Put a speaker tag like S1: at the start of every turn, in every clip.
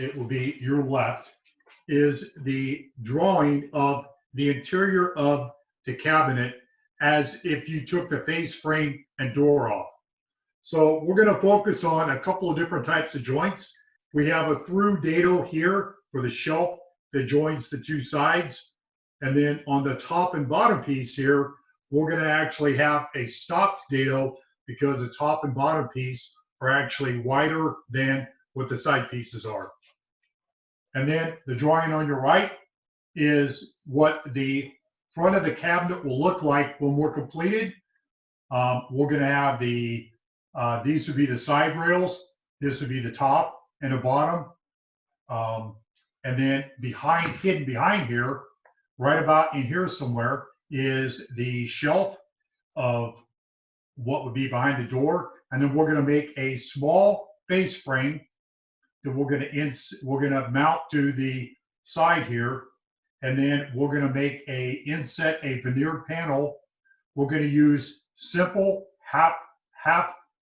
S1: it will be your left, is the drawing of the interior of the cabinet as if you took the face frame and door off. So we're going to focus on a couple of different types of joints. We have a through dado here for the shelf that joins the two sides. And then on the top and bottom piece here, we're going to actually have a stopped dado because the top and bottom piece are actually wider than what the side pieces are. And then the drawing on your right is what the front of the cabinet will look like when we're completed. We're going to have the, these would be the side rails. This would be the top and the bottom. And then hidden behind here, right about in here somewhere, is the shelf of what would be behind the door. And then we're going to make a small face frame that we're going to mount to the side here. And then we're going to make a veneered panel. We're going to use simple half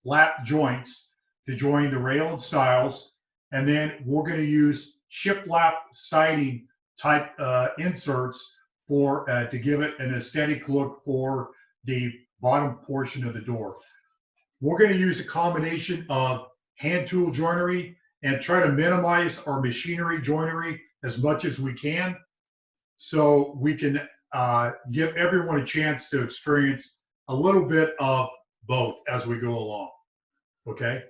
S1: lap joints to join the rail and stiles. And then we're going to use shiplap siding type inserts for to give it an aesthetic look for the bottom portion of the door. We're going to use a combination of hand tool joinery and try to minimize our machinery joinery as much as we can, so we can give everyone a chance to experience a little bit of both as we go along. Okay.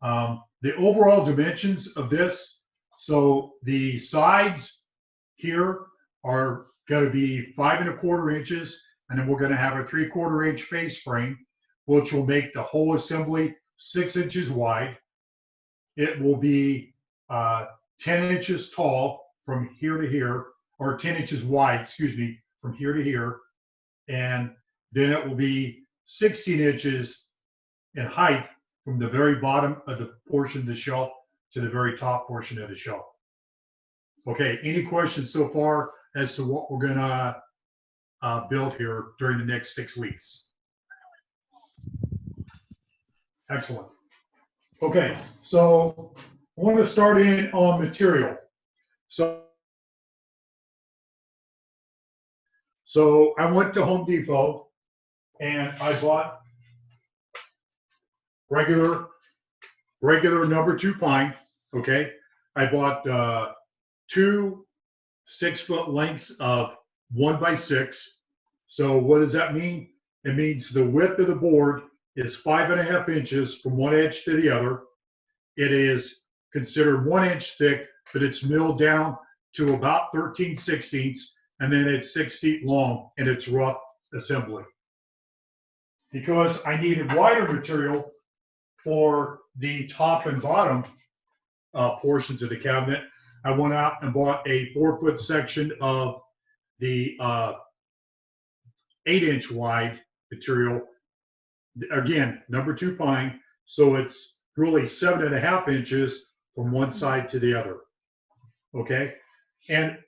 S1: The overall dimensions of this, so the sides here are going to be 5 1/4 inches, and then we're going to have a 3/4 inch face frame, which will make the whole assembly 6 inches wide. It will be 10 inches tall from here to here, or 10 inches wide, excuse me, from here to here. And then it will be 16 inches in height from the very bottom of the portion of the shelf to the very top portion of the shelf. Okay, any questions so far as to what we're gonna build here during the next 6 weeks? Excellent. Okay, so I want to start in on material. So I went to Home Depot and I bought regular number 2 pine. Okay, I bought 2 6-foot lengths of 1x6. So what does that mean? It means the width of the board is 5 1/2 inches from one edge to the other. It is considered 1 inch thick, but it's milled down to about 13/16, and then it's 6 feet long in its rough assembly. Because I needed wider material for the top and bottom portions of the cabinet, I went out and bought a 4-foot section of the 8-inch wide material. Again, number 2 pine, so it's really 7 1/2 inches from one side to the other. Okay, and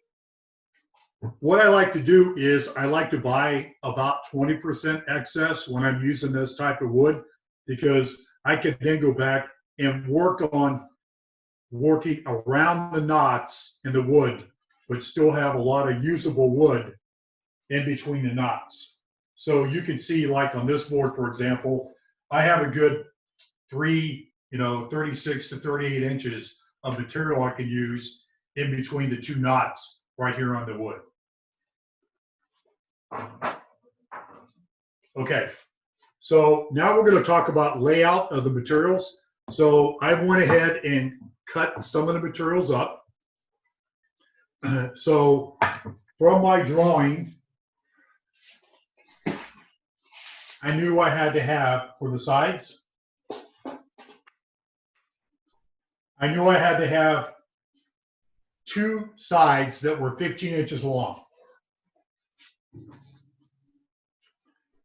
S1: what I like to do is I like to buy about 20% excess when I'm using this type of wood, because I can then go back and work on working around the knots in the wood, but still have a lot of usable wood in between the knots. So you can see, like on this board, for example, I have a good 36 to 38 inches of material I can use in between the 2 knots right here on the wood. Okay, so now we're going to talk about layout of the materials. So I went ahead and cut some of the materials up. So from my drawing, I knew I had to have, for the sides, I knew I had to have 2 sides that were 15 inches long.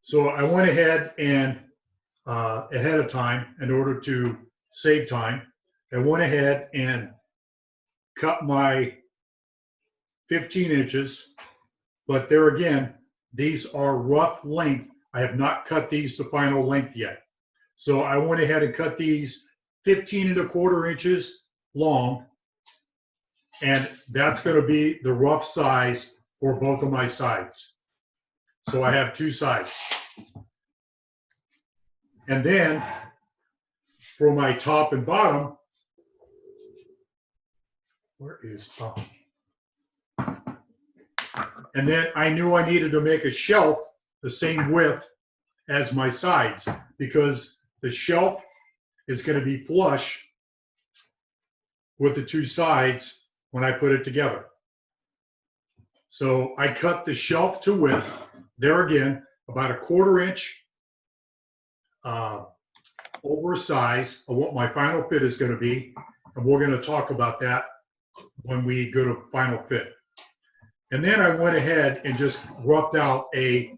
S1: So I went ahead and ahead of time, in order to save time, I went ahead and cut my 15 inches, but there again, these are rough length. I have not cut these to final length yet. So I went ahead and cut these 15 1/4 inches long, And that's going to be the rough size for both of my sides. So I have two sides. And then for my top and bottom, where is top? And then I knew I needed to make a shelf the same width as my sides, because the shelf is going to be flush with the two sides when I put it together. So I cut the shelf to width, there again, about a 1/4 inch oversize of what my final fit is going to be. And we're going to talk about that when we go to final fit. And then I went ahead and just roughed out a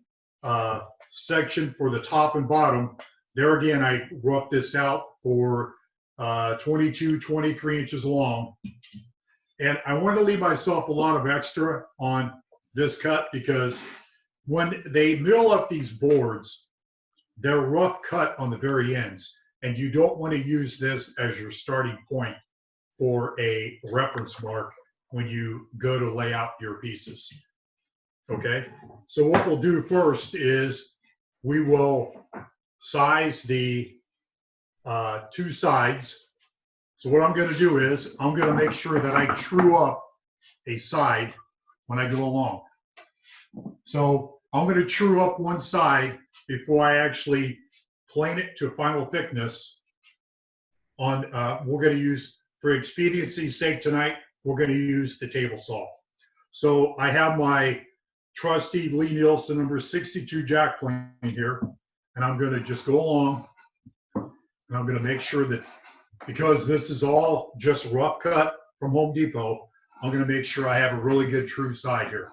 S1: section for the top and bottom. There again, I roughed this out for 22, 23 inches long. And I wanted to leave myself a lot of extra on this cut, because when they mill up these boards, they're rough cut on the very ends. And you don't want to use this as your starting point for a reference mark when you go to lay out your pieces. Okay, so what we'll do first is we will size the two sides. So what I'm going to do is I'm going to make sure that I true up a side when I go along. So I'm going to true up one side before I actually plane it to final thickness. On we're going to use, for expediency's sake tonight, we're going to use the table saw. So I have my trusty Lee Nielsen number 62 jack plane here, and I'm going to just go along, and I'm going to make sure that, because this is all just rough cut from Home Depot, I'm going to make sure I have a really good true side here.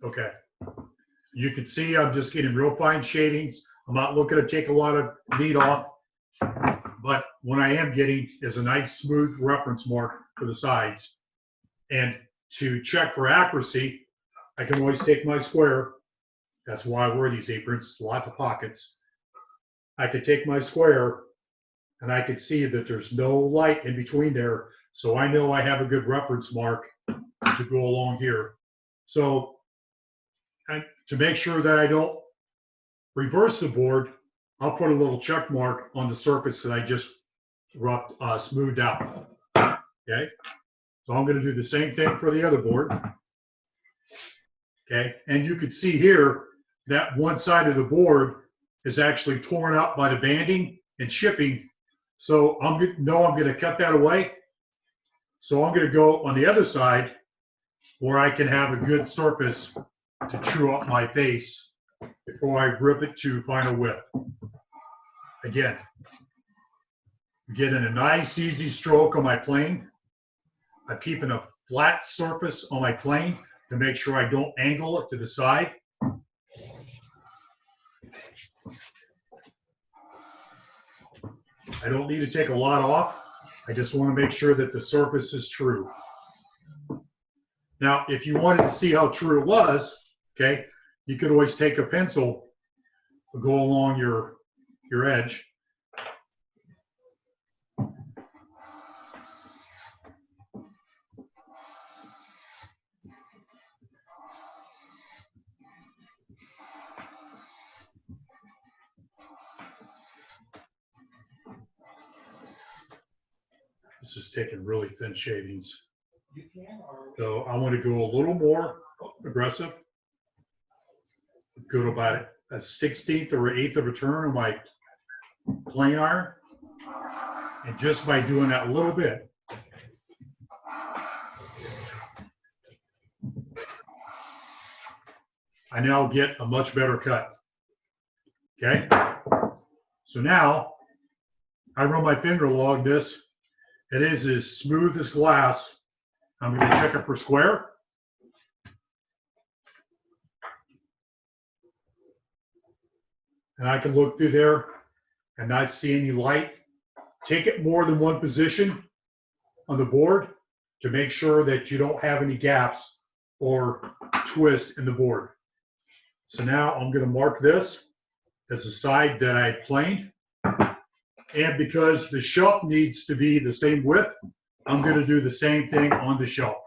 S1: Okay. You can see I'm just getting real fine shadings. I'm not looking to take a lot of meat off, but what I am getting is a nice smooth reference mark for the sides. And to check for accuracy, I can always take my square. That's why I wear these aprons, lots of pockets. I could take my square and I could see that there's no light in between there. So I know I have a good reference mark to go along here. So to make sure that I don't reverse the board, I'll put a little check mark on the surface that I just roughed, smoothed out. Okay, so I'm going to do the same thing for the other board. Okay, and you can see here that one side of the board is actually torn out by the banding and chipping. So I'm going to cut that away. So I'm going to go on the other side where I can have a good surface to true up my face before I rip it to final width. Again, getting a nice easy stroke on my plane. I'm keeping a flat surface on my plane to make sure I don't angle it to the side. I don't need to take a lot off. I just want to make sure that the surface is true. Now, if you wanted to see how true it was, okay, you could always take a pencil, go along your edge. This is taking really thin shadings. So I want to go a little more aggressive. Go to about a 16th or 1/8 of a turn on my plane iron. And just by doing that a little bit, I now get a much better cut. Okay? So now I run my finger along this. It is as smooth as glass. I'm going to check it for square. And I can look through there and not see any light. Take it more than one position on the board to make sure that you don't have any gaps or twists in the board. So now I'm going to mark this as the side that I planed. And because the shelf needs to be the same width, I'm going to do the same thing on the shelf.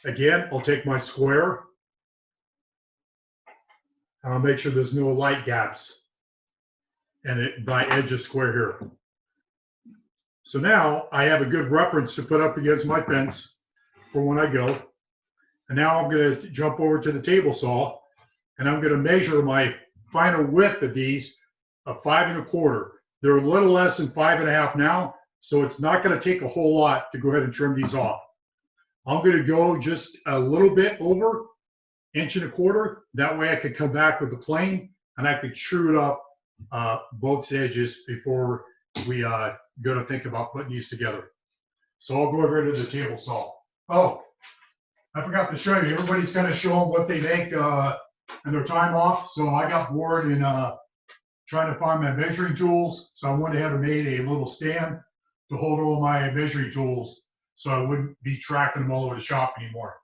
S1: Again, I'll take my square and I'll make sure there's no light gaps and my edge is square here. So now I have a good reference to put up against my fence for when I go. And now I'm going to jump over to the table saw and I'm going to measure my final width of these of 5 1/4. They're a little less than 5 1/2 now, so it's not going to take a whole lot to go ahead and trim these off. I'm going to go just a little bit over 1 1/4. That way I could come back with the plane and I could true it up both edges before we go to think about putting these together. So I'll go over to the table saw. Oh, I forgot to show you. Everybody's kind of showing what they make in their time off. So I got bored in trying to find my measuring tools. So I went ahead and made a little stand to hold all my measuring tools so I wouldn't be tracking them all over the shop anymore.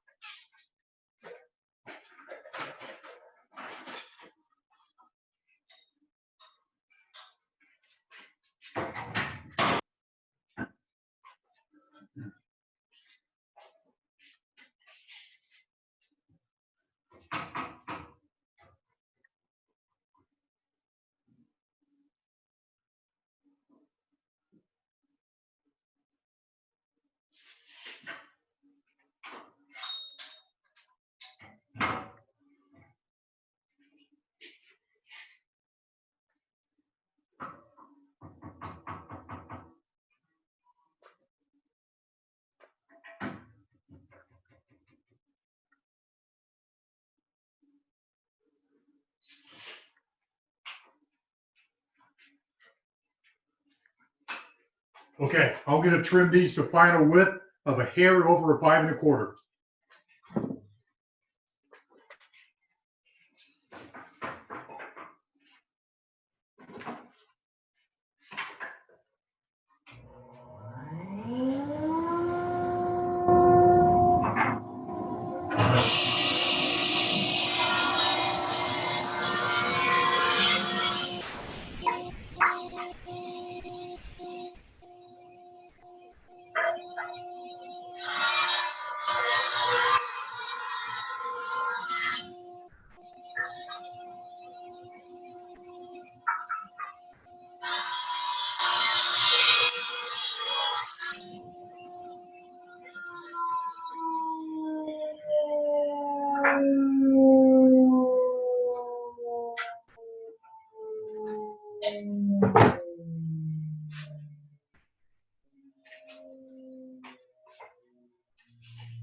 S1: Okay, I'm going to trim these to final width of a hair over a 5 1/4.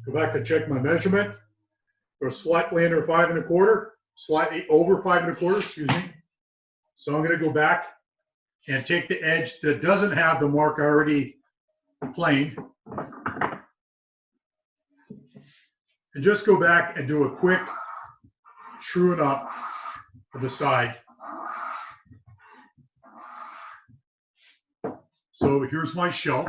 S1: Go back and check my measurement. They're slightly under 5 1/4, slightly over 5 1/4, excuse me. So I'm going to go back and take the edge that doesn't have the mark already planed and just go back and do a quick truing up of the side. So here's my shelf.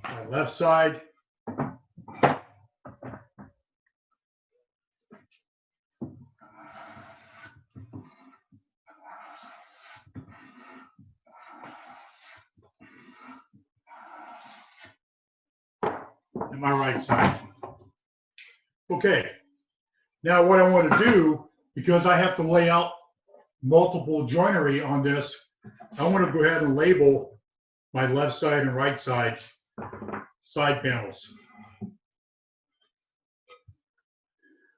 S1: My left side. And my right side. Okay, now what I want to do, because I have to lay out multiple joinery on this, I want to go ahead and label my left side and right side panels.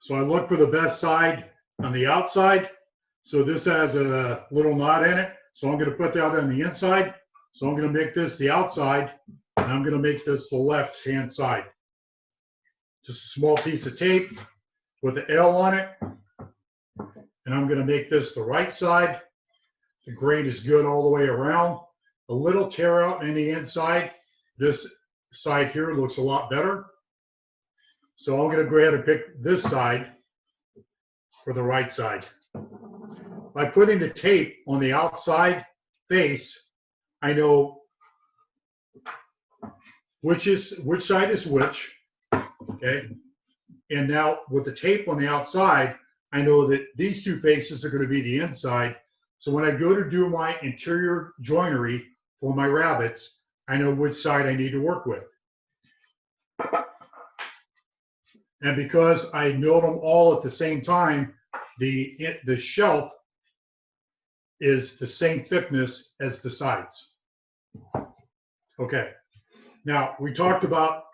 S1: So I look for the best side on the outside. So this has a little knot in it. So I'm going to put that on the inside. So I'm going to make this the outside. And I'm going to make this the left-hand side. Just a small piece of tape with an L on it. And I'm going to make this the right side. The grain is good all the way around. A little tear out in the inside. This side here looks a lot better. So I'm going to go ahead and pick this side for the right side. By putting the tape on the outside face, I know which side is which, okay? And now with the tape on the outside, I know that these two faces are going to be the inside. So when I go to do my interior joinery for my rabbits, I know which side I need to work with. And because I milled them all at the same time, the shelf is the same thickness as the sides. Okay. Now we talked about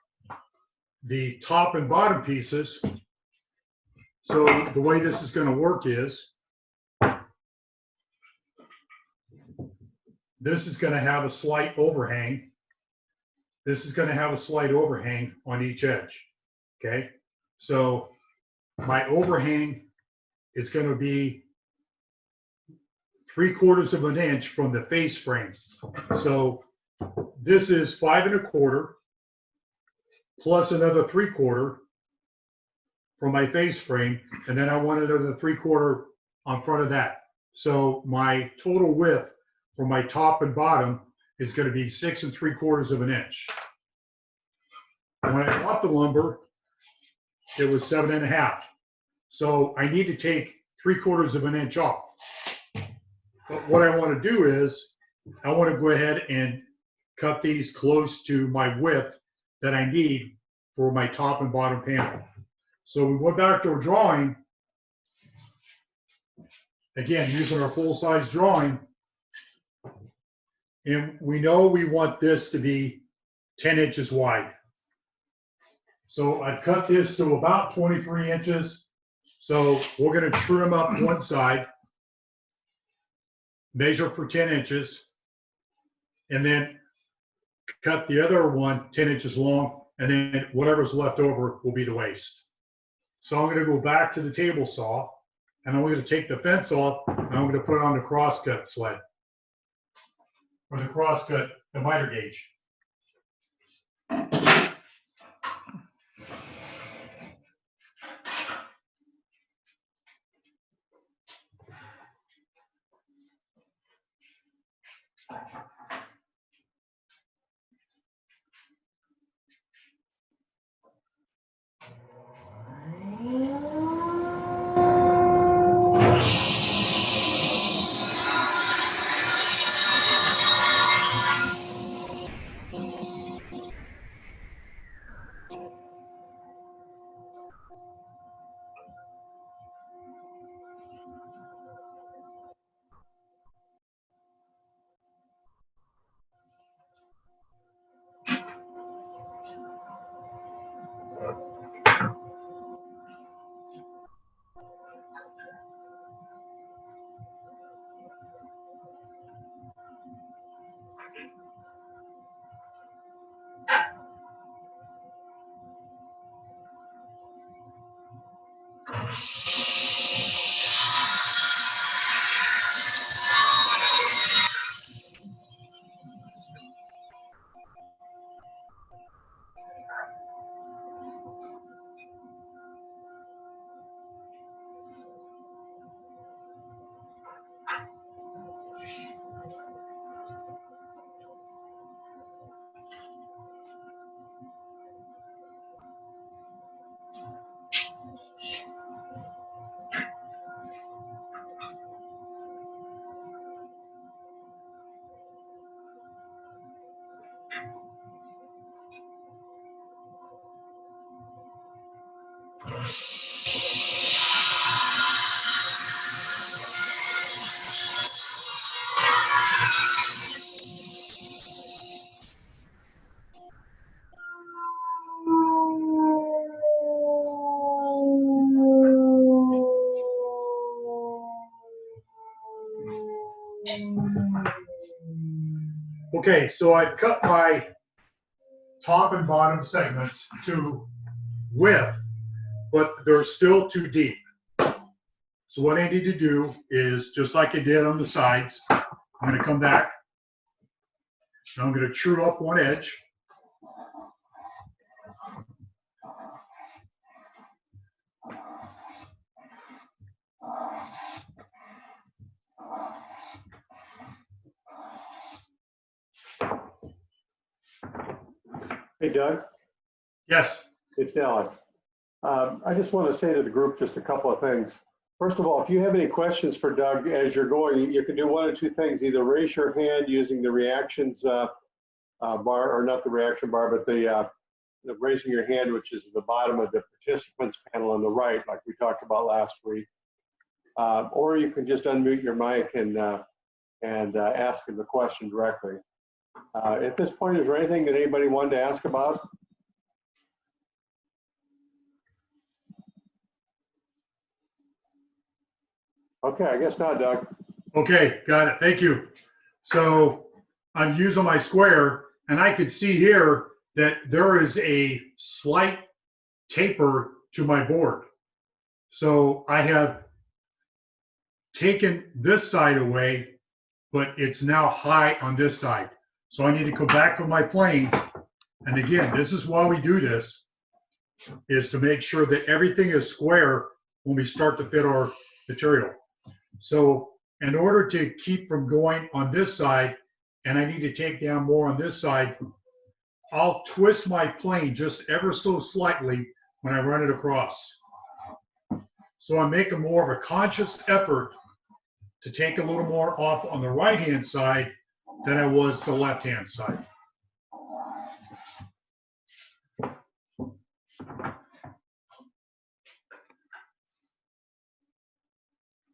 S1: the top and bottom pieces. So the way this is going to work is this is going to have a slight overhang. This is going to have a slight overhang on each edge. Okay. So my overhang is going to be 3/4 of an inch from the face frame. So this is 5 1/4 plus another 3/4 from my face frame, and then I want another 3/4 on front of that. So my total width for my top and bottom is going to be 6 3/4 of an inch. When I bought the lumber, it was 7 1/2. So I need to take 3/4 of an inch off. But what I want to do is I want to go ahead and cut these close to my width that I need for my top and bottom panel. So we went back to our drawing, again, using our full-size drawing, and we know we want this to be 10 inches wide. So I've cut this to about 23 inches. So we're going to trim up one side, measure for 10 inches, and then cut the other one 10 inches long, and then whatever's left over will be the waste. So I'm going to go back to the table saw, and I'm going to take the fence off, and I'm going to put it on the crosscut sled, or the crosscut, the miter gauge. Okay, so I've cut my top and bottom segments to width, but they're still too deep. So what I need to do is, just like I did on the sides, I'm going to come back and I'm going to true up one edge.
S2: Hey, Doug,
S1: Yes.
S2: it's Alex. I just want to say to the group just a couple of things. First of all, if you have any questions for Doug as you're going, you can do one of two things. Either raise your hand using the reactions bar, or not the reaction bar, but the raising your hand, which is at the bottom of the participants panel on the right, like we talked about last week. Or you can just unmute your mic and ask him the question directly. At this point, is there anything that anybody wanted to ask about? Okay, I guess not, Doug.
S1: Okay, got it. Thank you. So I'm using my square, and I can see here that there is a slight taper to my board. So I have taken this side away, but it's now high on this side. So I need to go back on my plane. And again, this is why we do this, is to make sure that everything is square when we start to fit our material. So in order to keep from going on this side, and I need to take down more on this side, I'll twist my plane just ever so slightly when I run it across. So I'm making more of a conscious effort to take a little more off on the right-hand side than I was the left-hand side.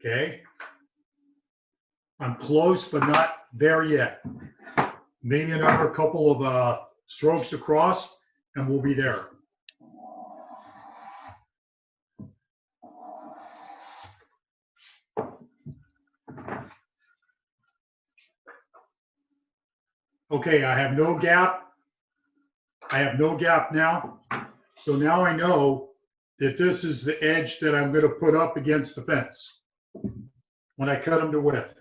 S1: Okay. I'm close, but not there yet. Maybe another couple of strokes across, and we'll be there. Okay, I have no gap. I have no gap now. So now I know that this is the edge that I'm going to put up against the fence when I cut them to width.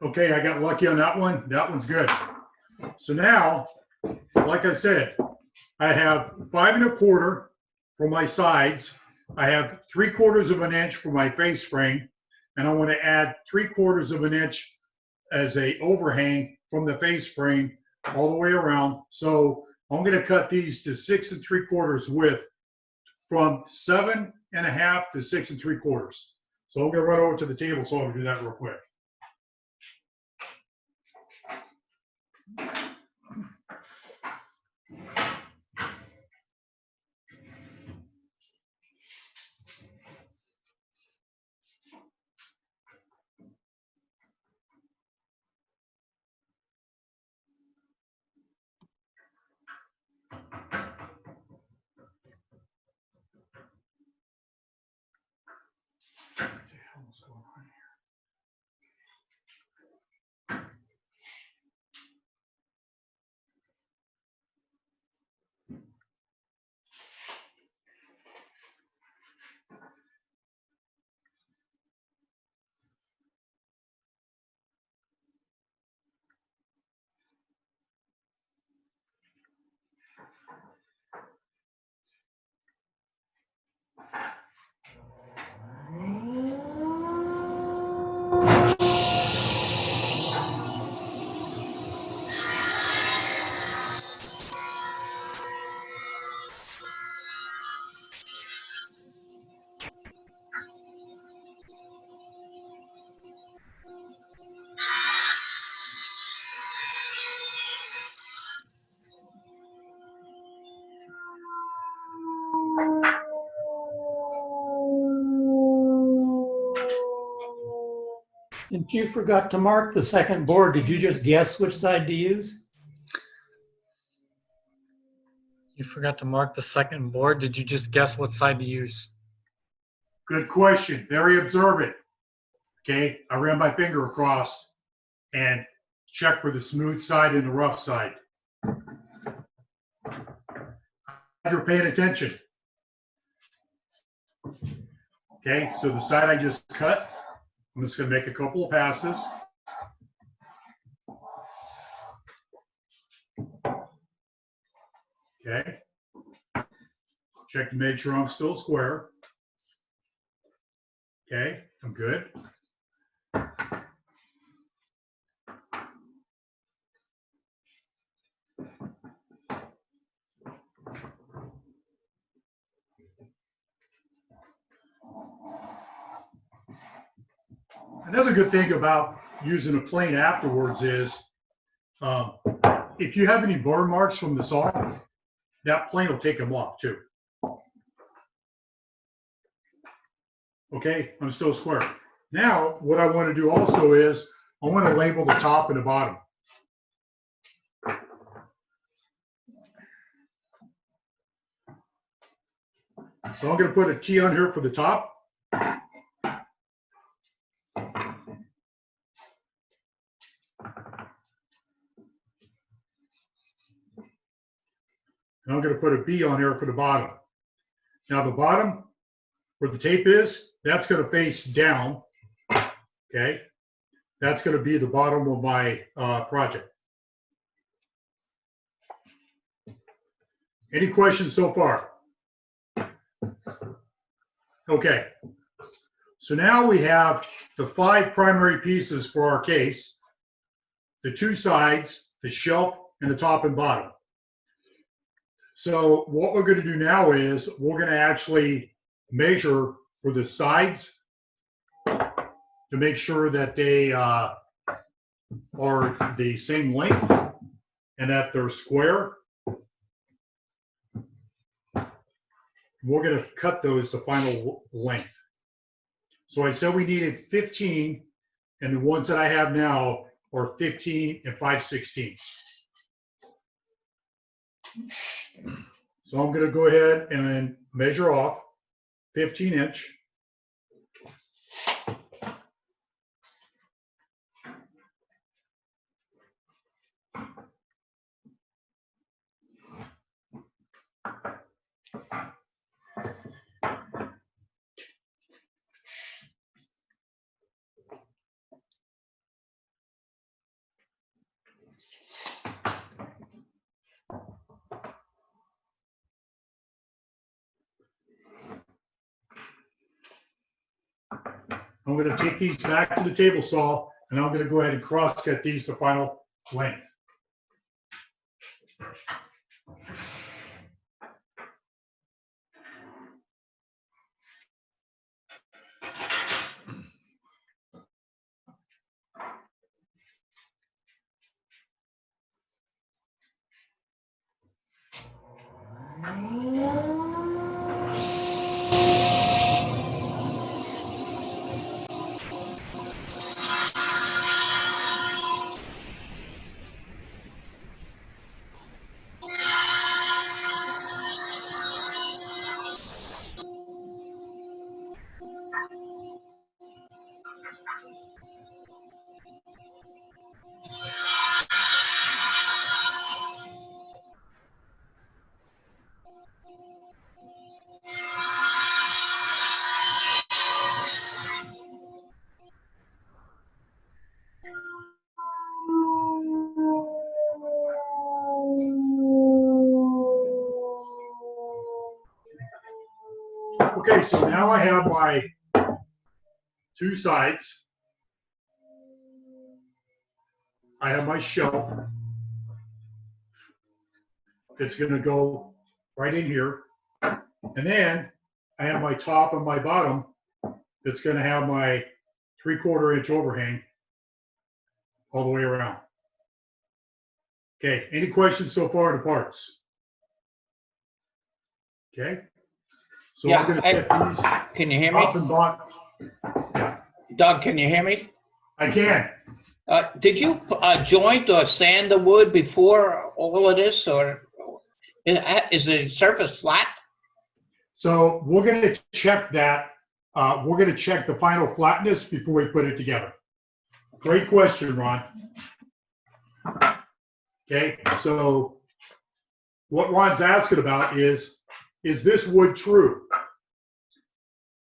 S1: Okay, I got lucky on that one. That one's good. So now, like I said, I have 5 1/4 for my sides. I have 3/4 of an inch for my face frame, and I want to add 3/4 of an inch as a overhang from the face frame all the way around. So I'm going to cut these to 6 3/4 width, from 7 1/2 to 6 3/4. So I'm going to run over to the table so I'll do that real quick. What the hell is going on here?
S3: Since you forgot to mark the second board, did you just guess which side to use?
S4: You forgot to mark the second board. Did you just guess what side to use?
S1: Good question. Very observant. Okay, I ran my finger across and checked for the smooth side and the rough side. You're paying attention. Okay, so the side I just cut, I'm just going to make a couple of passes. Okay. Check to make sure I'm still square. Okay, I'm good. Another good thing about using a plane afterwards is if you have any burn marks from the saw, that plane will take them off too. Okay, I'm still square. Now, what I want to do also is I want to label the top and the bottom. So I'm going to put a T on here for the top. And I'm going to put a B on here for the bottom. Now the bottom, where the tape is, that's going to face down. Okay, that's going to be the bottom of my project. Any questions so far? Okay, so now we have the 5 primary pieces for our case, the 2 sides, the shelf, and the top and bottom. So what we're going to do now is we're going to actually measure for the sides to make sure that they are the same length and that they're square. We're going to cut those to final length. So I said we needed 15, and the ones that I have now are 15 and 5/16. So I'm going to go ahead and measure off 15-inch. I'm going to take these back to the table saw, and I'm going to go ahead and cross cut these to final length. Okay, so now I have my 2 sides. I have my shelf that's going to go right in here. And then I have my top and my bottom that's going to have my 3/4 inch overhang all the way around. Okay, any questions so far on the parts? Okay, so
S5: Yeah,
S1: I'm going to set these
S5: Can you hear
S1: top
S5: me?
S1: and bottom.
S5: Doug, can you hear me?
S1: I can.
S5: Did you joint or sand the wood before all of this, or is the surface flat?
S1: So we're going to check that. We're going to check the final flatness before we put it together. Great question, Ron. Okay, so what Ron's asking about is this wood true?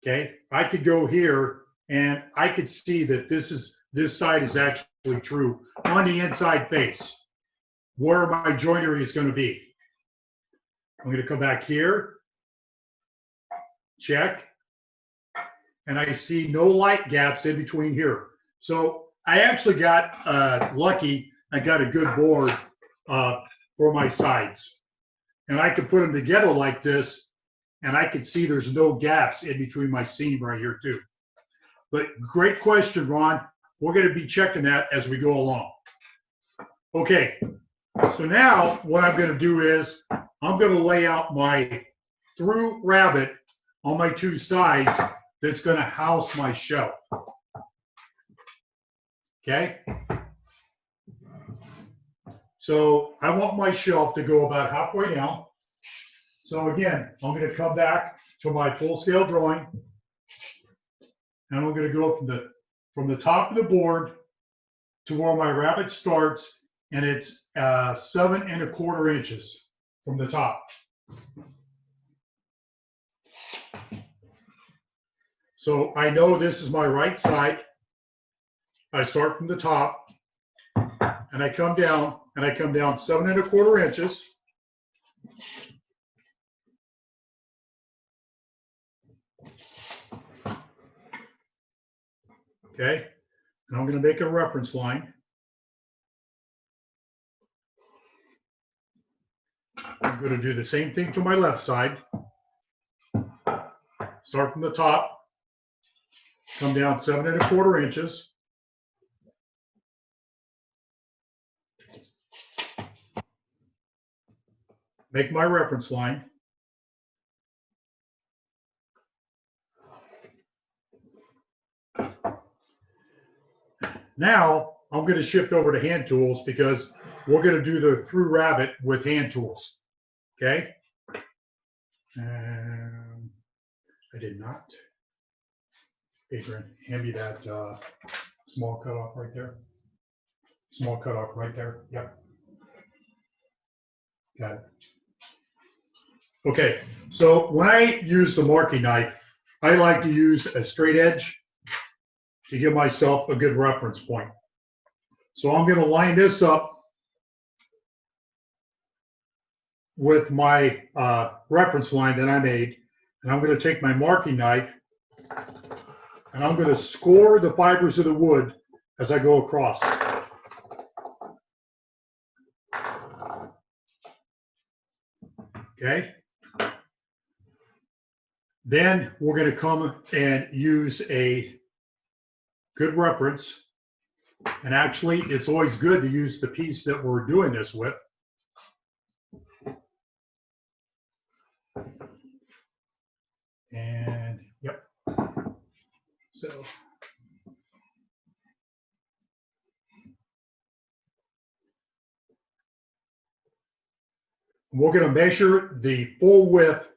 S1: Okay, I could go here and I could see that this side is actually true on the inside face, where my joinery is going to be. I'm going to come back here, check, and I see no light gaps in between here. So I actually got lucky. I got a good board for my sides, and I could put them together like this, and I could see there's no gaps in between my seam right here too. But great question, Ron. We're going to be checking that as we go along. Okay, so now what I'm going to do is I'm going to lay out my through rabbet on my two sides that's going to house my shelf. Okay? So I want my shelf to go about halfway down. So again, I'm going to come back to my full scale drawing, and I'm going to go from the top of the board to where my rabbet starts, and it's 7 1/4 inches from the top. So I know this is my right side. I start from the top, and I come down, 7 1/4 inches. Okay, and I'm going to make a reference line. I'm going to do the same thing to my left side. Start from the top, come down 7 1/4 inches. Make my reference line. Now I'm going to shift over to hand tools because we're going to do the through rabbet with hand tools. Okay. I did not. Adrian, hand me that small cutoff right there. Small cutoff right there. Yep. Got it. Okay. So when I use the marking knife, I like to use a straight edge to give myself a good reference point. So I'm going to line this up with my reference line that I made, and I'm going to take my marking knife and I'm going to score the fibers of the wood as I go across. Okay. Then we're going to come and use a good reference. And actually, it's always good to use the piece that we're doing this with. And yep. So we're going to measure the full width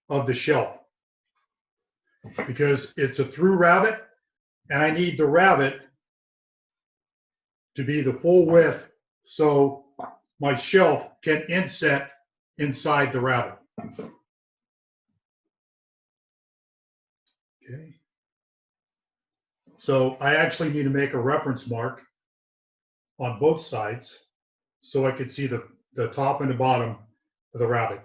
S1: of the shelf because it's a through rabbet, and I need the rabbet to be the full width so my shelf can inset inside the rabbet. Okay. So I actually need to make a reference mark on both sides so I can see the top and the bottom of the rabbet.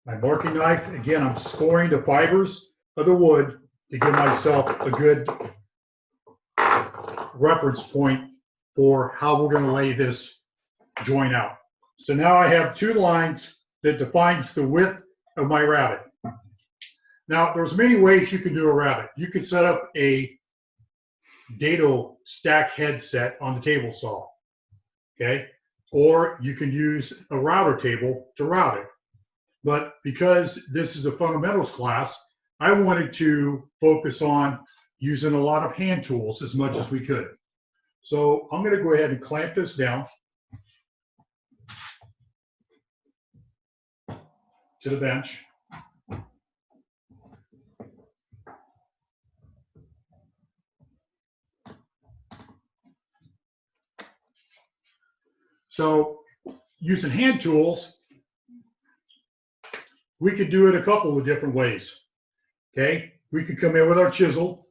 S1: My marking knife, again, I'm scoring the fibers of the wood to give myself a good reference point for how we're going to lay this joint out. So now I have two lines that defines the width of my rabbet. Now, there's many ways you can do a rabbet. You can set up a dado stack head set on the table saw. Okay, or you can use a router table to route it. But because this is a fundamentals class, I wanted to focus on using a lot of hand tools as much as we could. So I'm going to go ahead and clamp this down to the bench. So using hand tools, we could do it a couple of different ways. Okay, we could come in with our chisel.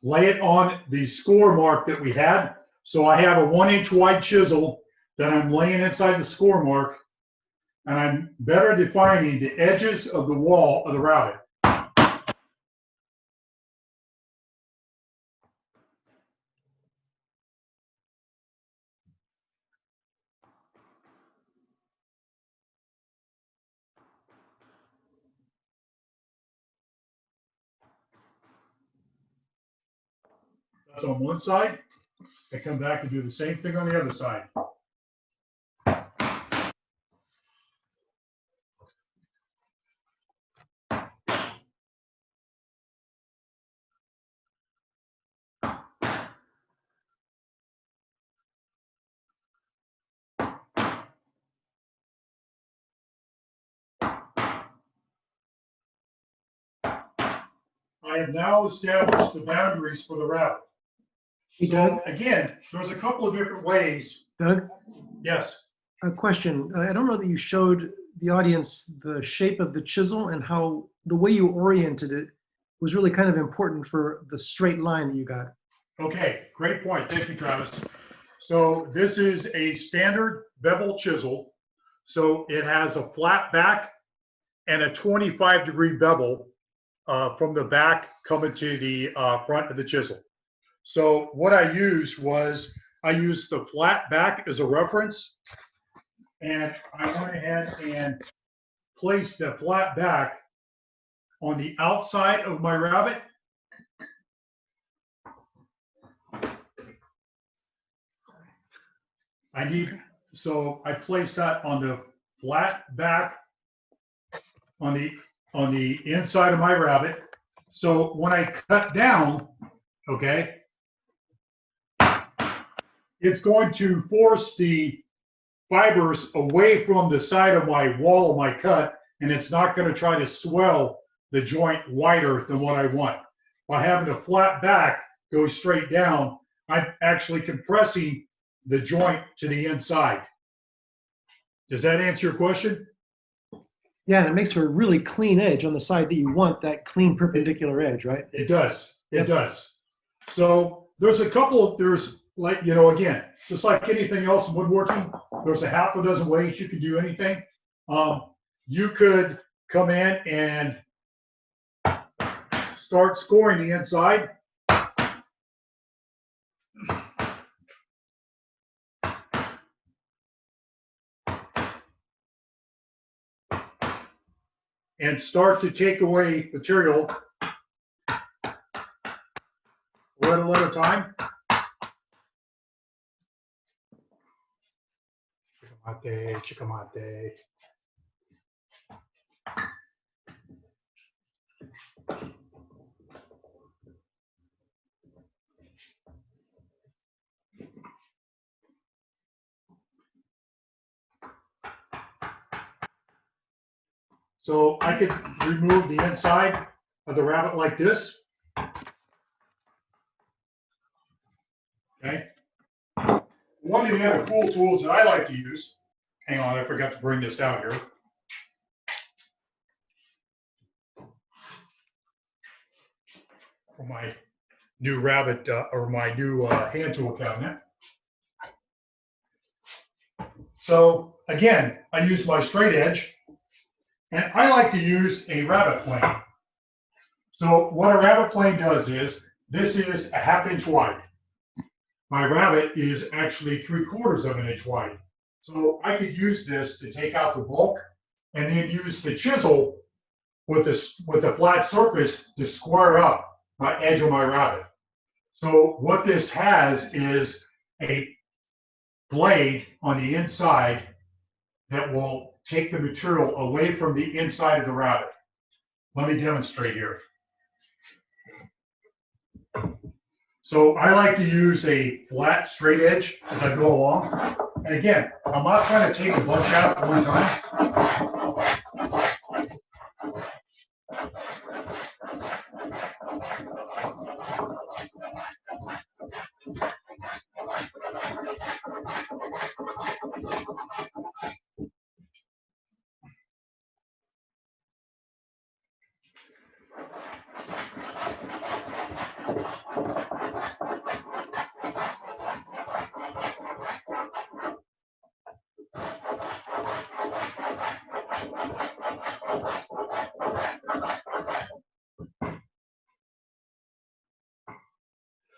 S1: Lay it on the score mark that we had. So I have a 1-inch wide chisel that I'm laying inside the score mark, and I'm better defining the edges of the wall of the routing. That's on one side. I come back and do the same thing on the other side. I have now established the boundaries for the route.
S6: Hey,
S1: So
S6: Doug.
S1: again, there's a couple of different ways.
S6: Doug,
S1: Yes.
S6: a question. I don't know that you showed the audience the shape of the chisel and how the way you oriented it was really kind of important for the straight line that you got.
S1: Okay, great point. Thank you, Travis. So this is a standard bevel chisel. So it has a flat back and a 25-degree bevel from the back coming to the front of the chisel. So what I used was I used the flat back as a reference, and I went ahead and placed the flat back on the outside of my rabbet. So I placed that on the flat back on the inside of my rabbet. So when I cut down, okay, it's going to force the fibers away from the side of my wall of my cut, and it's not going to try to swell the joint wider than what I want. By having a flat back go straight down, I'm actually compressing the joint to the inside. Does that answer your question?
S6: Yeah, and it makes for a really clean edge on the side that you want, that clean perpendicular edge, right?
S1: It does. It
S6: Yep.
S1: does. So there's like, again, just like anything else in woodworking, there's a half a dozen ways you can do anything. You could come in and start scoring the inside. And start to take away material little at a time. Chicamate, chicamate. So I could remove the inside of the rabbet like this. Okay. One of the other cool tools that I like to use, hang on, I forgot to bring this out here. For my new rabbet or my new hand tool cabinet. So again, I use my straight edge, and I like to use a rabbet plane. So what a rabbet plane does is, this is a 1/2 inch wide. My rabbet is actually 3/4 of an inch wide. So I could use this to take out the bulk and then use the chisel with the flat surface to square up my edge of my rabbet. So what this has is a blade on the inside that will take the material away from the inside of the rabbet. Let me demonstrate here. So I like to use a flat, straight edge as I go along. And again, I'm not trying to take a bunch out at one time.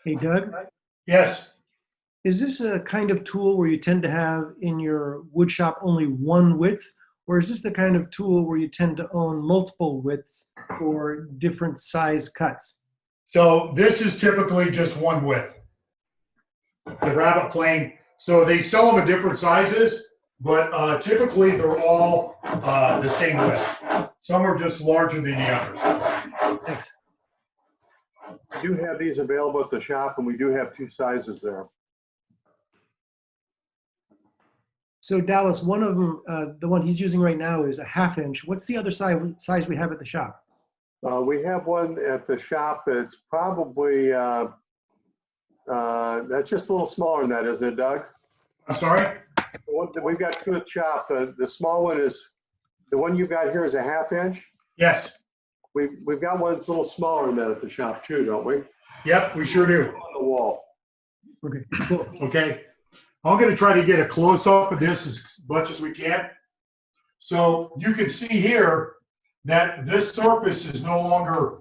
S6: Hey, Doug,
S1: Yes.
S6: is this a kind of tool where you tend to have in your wood shop only one width? Or is this the kind of tool where you tend to own multiple widths for different size cuts?
S1: So this is typically just one width. The rabbet plane. So they sell them in different sizes, but typically they're all the same width. Some are just larger than the others.
S6: Thanks.
S2: We do have these available at the shop, and we do have 2 sizes there.
S6: So Dallas, one of them, the one he's using right now is a 1/2 inch. What's the other size we have at the shop?
S2: We have one at the shop that's probably, that's just a little smaller than that, isn't it, Doug?
S1: I'm sorry?
S2: We've got 2 at the shop. The small one is, the one you got here is a 1/2 inch.
S1: Yes.
S2: We've got one that's a little smaller than that at the shop too, don't we?
S1: Yep, we sure do.
S2: On the wall.
S6: Okay, cool.
S1: Okay. I'm going to try to get a close up of this as much as we can. So you can see here that this surface is no longer,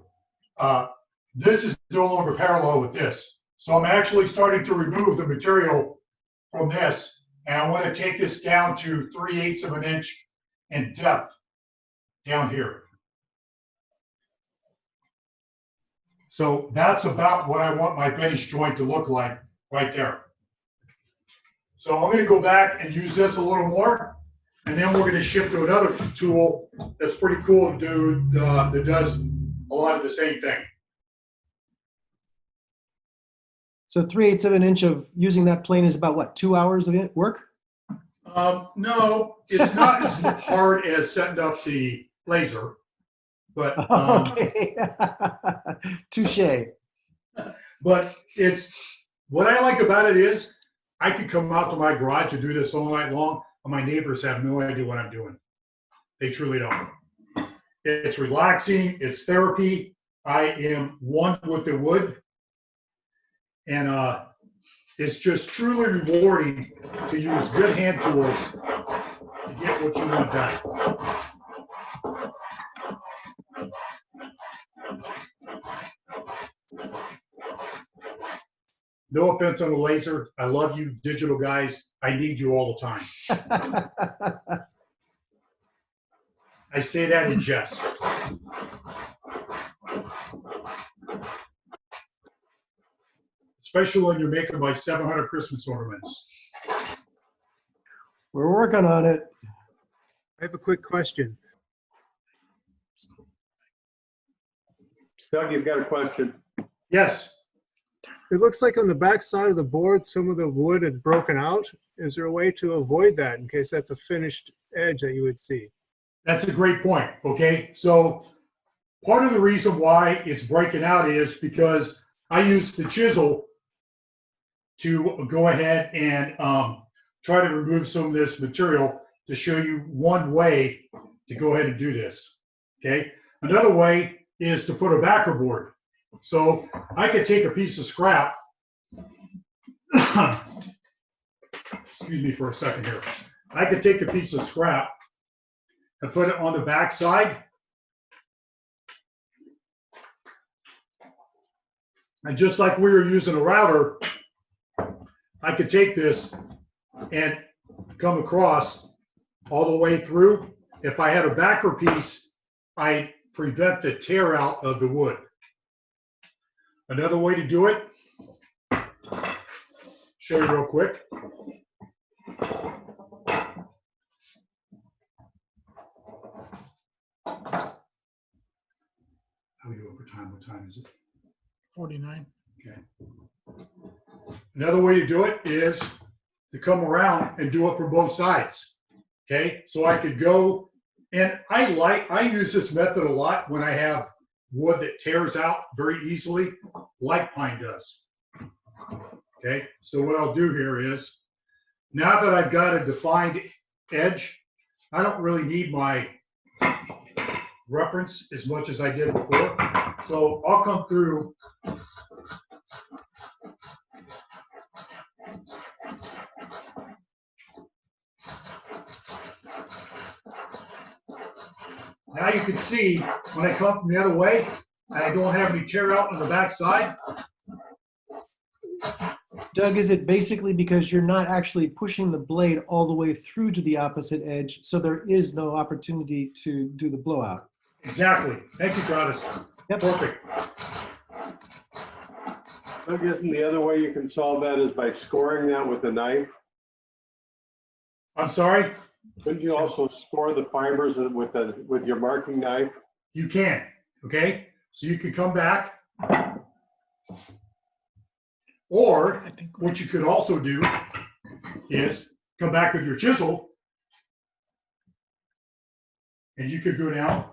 S1: parallel with this. So I'm actually starting to remove the material from this, and I want to take this down to 3/8 of an inch in depth down here. So that's about what I want my finished joint to look like right there. So I'm going to go back and use this a little more, and then we're going to shift to another tool that's pretty cool to do, that does a lot of the same thing.
S6: So 3/8 of an inch of using that plane is about what, 2 hours of work?
S1: No, it's not as hard as setting up the laser, but
S6: Okay. Touche.
S1: but it's what I like about it is I could come out to my garage and do this all night long, and my neighbors have no idea what I'm doing. They truly don't. It's relaxing. It's therapy. I am one with the wood, and it's just truly rewarding to use good hand tools to get what you want done. No offense on the laser. I love you digital guys. I need you all the time. I say that in jest. Especially when you're making my 700 Christmas ornaments.
S6: We're working on it.
S7: I have a quick question.
S2: Doug, you've got a question.
S1: Yes.
S7: It looks like on the back side of the board, some of the wood had broken out. Is there a way to avoid that in case that's a finished edge that you would see?
S1: That's a great point. Okay. So part of the reason why it's breaking out is because I used the chisel to go ahead and try to remove some of this material to show you one way to go ahead and do this. Okay. Another way is to put a backer board. So I could take a piece of scrap. Excuse me for a second here. I could take a piece of scrap and put it on the back side. And just like we were using a router, I could take this and come across all the way through. If I had a backer piece, I prevent the tear out of the wood. Another way to do it, show you real quick. How we doing for time? What time is it?
S4: 49.
S1: Okay. Another way to do it is to come around and do it for both sides. Okay, so I could go, and I use this method a lot when I have wood that tears out very easily, like pine does. Okay, so what I'll do here is, now that I've got a defined edge, I don't really need my reference as much as I did before. So I'll come through. Now you can see when I come from the other way, and I don't have any tear out on the back side.
S6: Doug, is it basically because you're not actually pushing the blade all the way through to the opposite edge, so there is no opportunity to do the blowout?
S1: Exactly. Thank you, Travis.
S6: Yep.
S1: Perfect.
S2: Doug, isn't the other way you can solve that is by scoring that with a knife?
S1: I'm sorry.
S2: Couldn't you also score the fibers with your marking knife?
S1: You can. Okay. So you can come back, or
S4: I think
S1: what you could also do is come back with your chisel, and you could go down.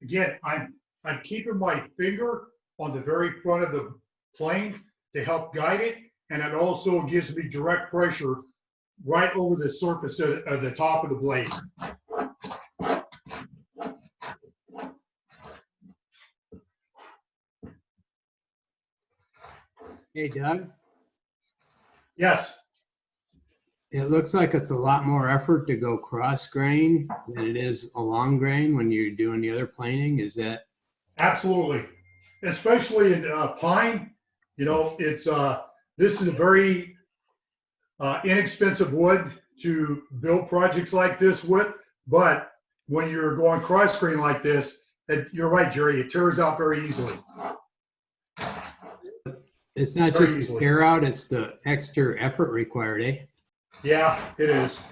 S1: Again, I'm keeping my finger on the very front of the plane to help guide it, and it also gives me direct pressure right over the surface of the top of the blade.
S8: Hey, Doug,
S1: Yes,
S8: it looks like it's a lot more effort to go cross grain than it is along grain when you're doing the other planing. Is that?
S1: absolutely. Especially in pine, you know, it's this is a very inexpensive wood to build projects like this with. But when you're going cross grain like this, you're right, Jerry, it tears out very easily.
S8: It's not
S1: Very
S8: just the
S1: easily.
S8: tear out, it's the extra effort required, eh?
S1: Yeah, it is.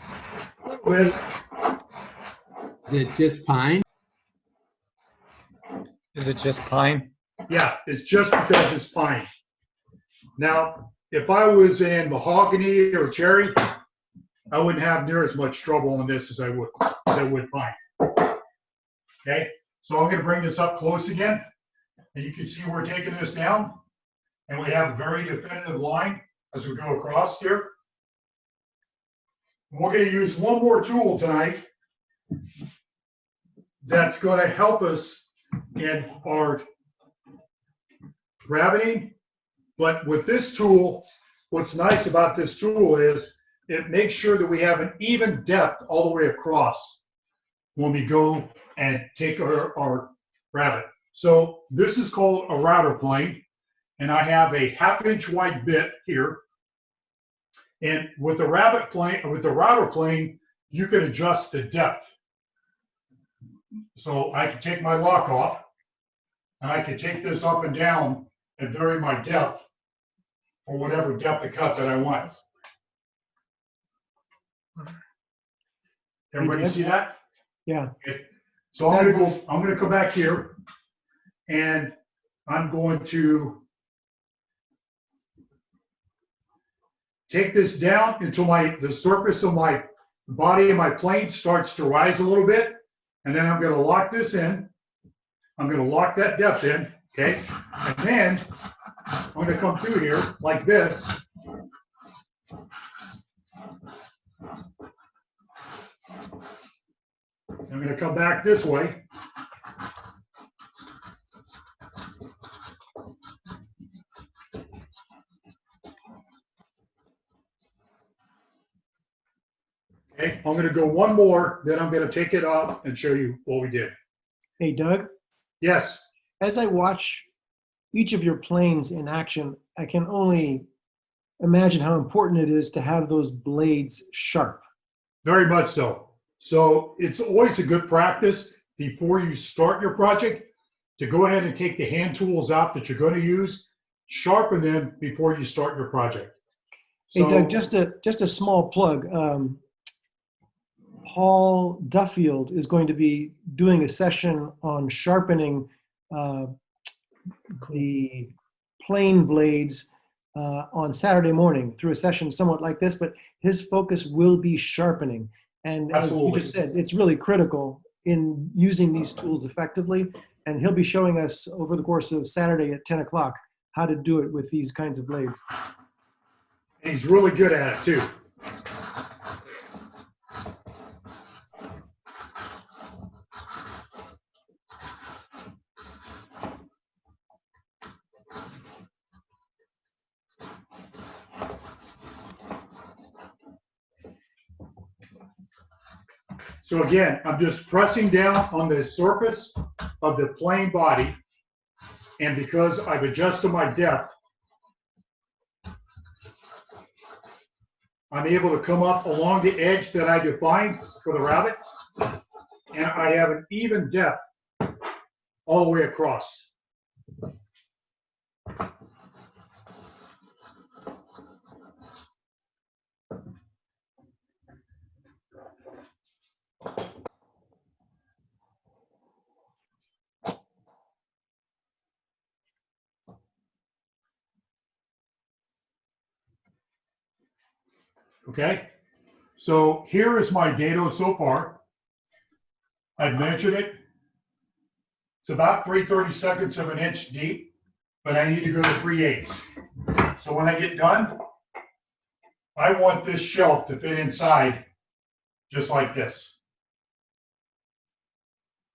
S1: With
S8: Is it just pine?
S4: Is it just pine?
S1: yeah, it's just because it's pine. Now, if I was in mahogany or cherry, I wouldn't have near as much trouble on this as I would pine. Okay, so I'm going to bring this up close again, and you can see we're taking this down, and we have a very definitive line as we go across here. We're going to use one more tool tonight that's going to help us in our gravity. But with this tool, what's nice about this tool is it makes sure that we have an even depth all the way across when we go and take our rabbet. So this is called a router plane, and I have a 1/2 inch wide bit here. And with the rabbet plane, or with the router plane, you can adjust the depth. So I can take my lock off, and I can take this up and down and vary my depth for whatever depth of cut that I want. Everybody see that?
S6: Yeah.
S1: Okay. So I'm gonna go back here, and I'm going to take this down until the surface of my body of my plane starts to rise a little bit, and then I'm gonna lock this in. I'm gonna lock that depth in, okay? And then I'm gonna come through here like this. I'm gonna come back this way. Okay, I'm gonna go one more, then I'm gonna take it off and show you what we did.
S6: Hey, Doug,
S1: Yes,
S6: as I watch each of your planes in action, I can only imagine how important it is to have those blades sharp.
S1: very much so. So it's always a good practice before you start your project to go ahead and take the hand tools out that you're gonna use, sharpen them before you start your project.
S6: Hey,
S1: So,
S6: Doug, just a small plug. Paul Duffield is going to be doing a session on sharpening the plane blades on Saturday morning through a session somewhat like this, but his focus will be sharpening. And as you
S1: Absolutely.
S6: just said, it's really critical in using these tools effectively. And he'll be showing us over the course of Saturday at 10 o'clock how to do it with these kinds of blades.
S1: and he's really good at it too. So again, I'm just pressing down on the surface of the plane body, and because I've adjusted my depth, I'm able to come up along the edge that I defined for the rabbet, and I have an even depth all the way across. Okay, so here is my dado so far. I've measured it. It's about 3/32 of an inch deep, but I need to go to 3/8. So when I get done, I want this shelf to fit inside just like this.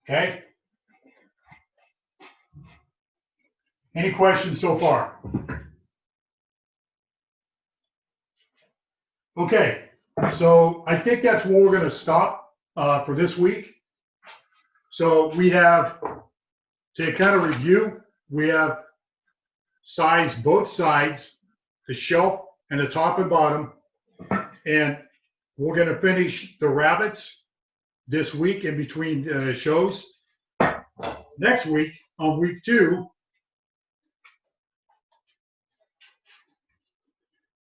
S1: Okay? Any questions so far? Okay, so I think that's where we're going to stop for this week. So we have, to kind of review, we have sized both sides, the shelf and the top and bottom, and we're going to finish the rabbets this week in between shows. Next week, on week 2,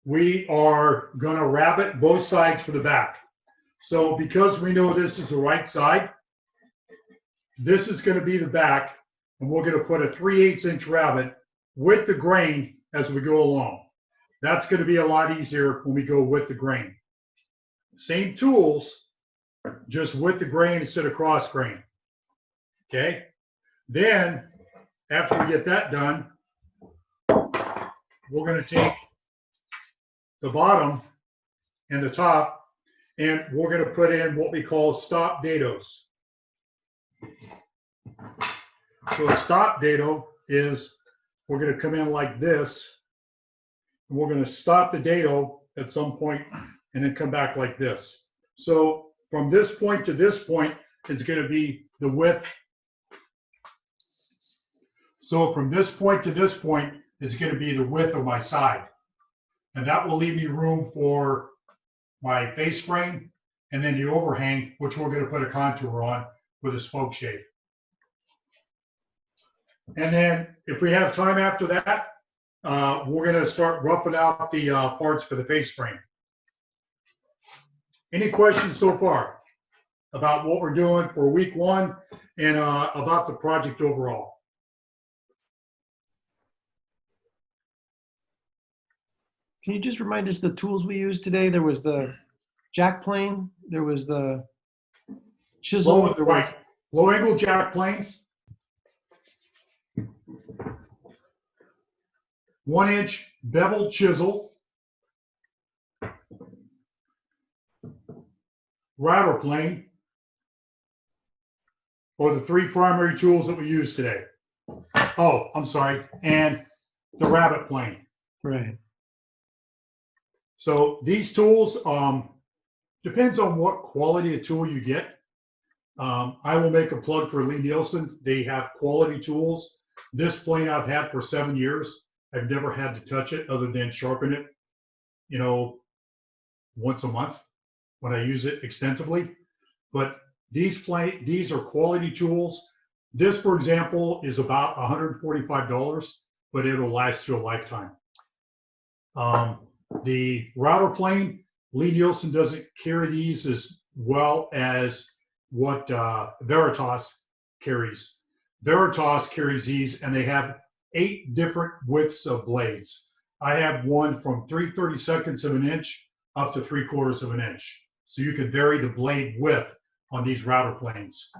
S1: we are going to rabbet both sides for the back. So because we know this is the right side, this is going to be the back, and we're going to put a 3/8 inch rabbet with the grain as we go along. That's going to be a lot easier when we go with the grain. Same tools, just with the grain instead of cross grain. Okay? Then, after we get that done, we're going to take the bottom and the top, and we're going to put in what we call stop dados. So a stop dado is, we're going to come in like this, and we're going to stop the dado at some point and then come back like this. So from this point to this point is going to be the width. So from this point to this point is going to be the width of my side. And that will leave me room for my face frame and then the overhang, which we're going to put a contour on with a spoke shape. And then if we have time after that, we're going to start roughing out the parts for the face frame. Any questions so far about what we're doing for week 1 and about the project overall?
S6: Can you just remind us the tools we used today? There was the jack plane, there was the chisel, there was
S1: Low angle jack plane, 1-inch bevel chisel, router plane, or the 3 primary tools that we use today. Oh, I'm sorry, and the rabbet plane.
S6: right.
S1: So these tools, depends on what quality of tool you get. I will make a plug for Lee Nielsen. They have quality tools. This plane I've had for 7 years. I've never had to touch it other than sharpen it, you know, once a month when I use it extensively. But these are quality tools. This, for example, is about $145, but it'll last you a lifetime. The router plane, Lee Nielsen doesn't carry these as well as what Veritas carries. Veritas carries these, and they have 8 different widths of blades. I have one from 3/32 of an inch up to 3/4 of an inch. So you can vary the blade width on these router planes.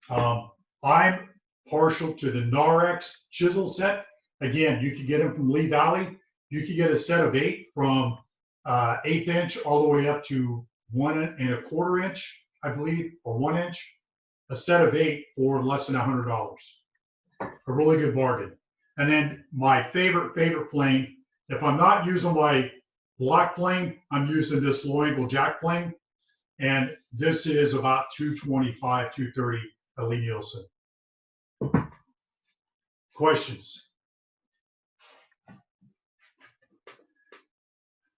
S1: I'm partial to the Narex chisel set. Again, you can get them from Lee Valley. You can get a set of 8 from 1/8 inch all the way up to 1 1/4 inch, I believe, or 1 inch. A set of 8 for less than $100. A really good bargain. And then my favorite plane, if I'm not using my block plane, I'm using this low angle jack plane. And this is about $225, $230 at Lee Nielsen. Questions?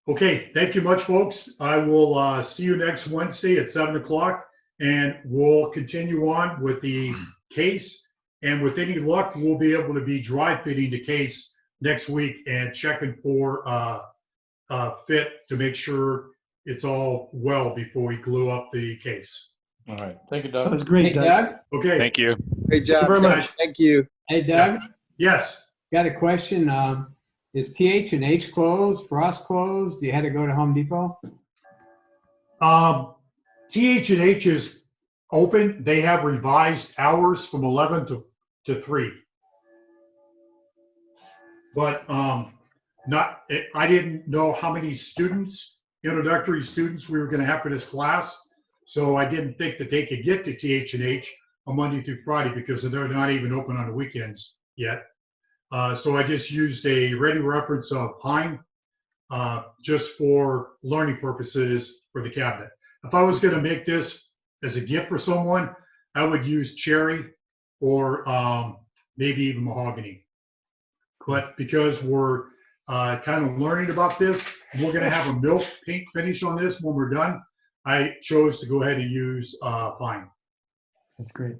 S1: Okay, thank you much, folks. I will see you next Wednesday at 7 o'clock, and we'll continue on with the case. And with any luck, we'll be able to be dry fitting the case next week and checking for fit to make sure it's all well before we glue up the case.
S9: All right. Thank you,
S6: That
S9: Doug.
S6: was great,
S8: Hey,
S6: Doug.
S8: Doug?
S1: Okay.
S9: Thank you.
S10: Great job.
S6: Thank you very much.
S10: Thank you.
S8: Hey, Doug?
S1: Yes.
S8: Got a question. Is TH&H closed? Frost closed? You had to go to Home Depot?
S1: TH&H is open. They have revised hours from 11 to 3. But I didn't know how many students, introductory students, we were going to have for this class. So I didn't think that they could get to TH&H on Monday through Friday because they're not even open on the weekends yet. So I just used a ready reference of pine just for learning purposes for the cabinet. If I was going to make this as a gift for someone, I would use cherry or maybe even mahogany. But because we're kind of learning about this, we're going to have a milk paint finish on this when we're done. I chose to go ahead and use pine.
S6: That's great.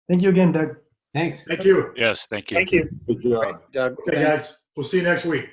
S6: Thank you again, Doug.
S8: Thanks.
S1: Thank you.
S9: Yes, thank you.
S3: Thank you.
S10: Good job. Doug.
S1: Okay, guys, we'll see you next week.